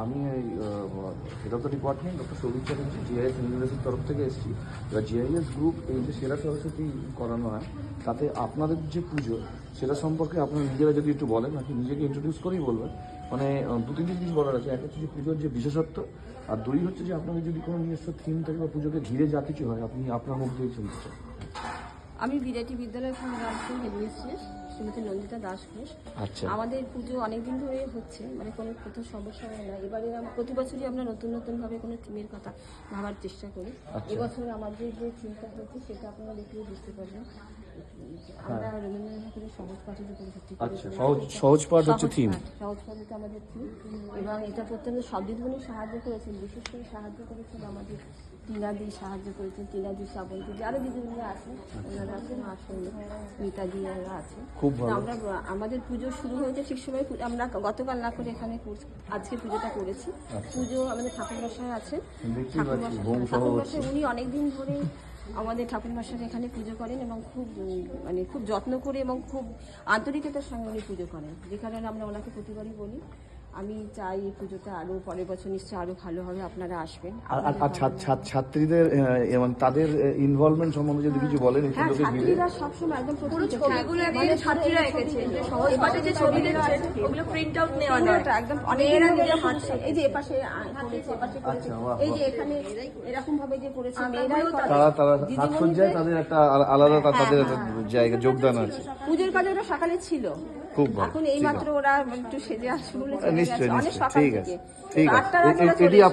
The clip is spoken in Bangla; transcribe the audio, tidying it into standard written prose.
আমি এই head of the department doctor Souvik Chatterjee GIS ইউনিভার্সিটির তরফ থেকে এসেছি। এবার জিআইএস গ্রুপ এই যে সেরা সরস্বতী করানো হয়, তাতে আপনাদের যে পুজো সেটা সম্পর্কে আপনারা নিজেরা যদি একটু বলেন, নাকি নিজেকে ইন্ট্রোডিউস করেই বলবেন। মানে দু তিনটি জিনিস বলার আছে। এক হচ্ছে যে পুজোর যে বিশেষত্ব, আর দুই হচ্ছে যে আপনাদের যদি কোনো নিজস্ব থিম থাকে বা পুজোকে ঘিরে যা কিছু হয় আপনি আপনার মুখ দিয়ে শুনতে চান। আমি বিরাটি বিদ্যালয় গার্লসের হেডমিস্ট্রেস শ্রীমতী নন্দিতা দাস ঘোষ। আচ্ছা, আমাদের পুজো অনেকদিন ধরে হচ্ছে, মানে কোনো কোথাও সমস্যা হয় না। এবারে প্রতি বছরই আমরা নতুন ভাবে কোনো থিমের কথা ভাবার চেষ্টা করি। এবছর আমাদের যে থিমটা হচ্ছে সেটা আপনারা দেখলে বুঝতে পারবেন। আমরা রবীন্দ্রনাথ ঠাকুরের সহজ পাঠের উপরে ভিত্তি করে। আচ্ছা, সহজ পাঠ হচ্ছে থিম। সহজ পাঠ হচ্ছে আমাদের থিম, এবং এটা প্রত্যেকটা শব্দধ্বনি সাহায্য করেছেন, বিশেষ করে সাহায্য করেছেন আমাদের টিনাদি, সাহায্য করেছেন টিনাদি, শ্রাবন্তী, আরো দিদিরা আছেন, ওনারা আছেন, আসলে মিতাদি আছে। খুব ভালো। আমরা আমাদের পুজো শুরু হয়েছে ঠিক সময়, আমরা গতকাল না করে এখানে আজকে পুজোটা করেছি। পুজো আমাদের ঠাকুরমশাই আছেন, ঠাকুরমশাই উনি অনেকদিন ধরে আমাদের ঠাকুরমশাই এখানে পুজো করেন এবং খুব যত্ন করে এবং খুব আন্তরিকতার সঙ্গে উনি পুজো করেন, যে কারণে আমরা ওনাকে প্রতিবারই বলি। আমি চাই এই পুজোটা আরো পরের বছর নিশ্চয়ই আরো ভালো হবে, আপনারা আসবেন। আর ছাত্রীদের এবং তাদের ইনভলভমেন্ট সম্বন্ধে যদি কিছু বলেন। হ্যাঁ, ছাত্রীরা সবসময় একদম পুরো ছবিগুলো দিয়ে ছাত্রীরা এঁকেছে, যে সহজ পাঠে যে ছবি দেখছেন ওগুলো প্রিন্ট আউট নেওয়া নয়, একদম অনেকেরা নিজের হাত, এই যে এপাশে করেছে, এপাশে করেছে, এই যে এখানে এরকম ভাবে যে করেছে মেয়েরাই করে। তারা সাজসজ্জায় তাদের একটা আলাদা তাদের একটা জায়গা যোগদান আছে। পুজোর কাজে ওরা সকালে ছিল, খুব ভালো। এখন এই মাত্র ওরা একটু সেজে আসবে বলে নিশ্চয়ই অনেক নিশ্চয়ই, সকাল ঠিক থেকে আছে, ঠিক আছে। 8টা রাতে ওরা চলে এটি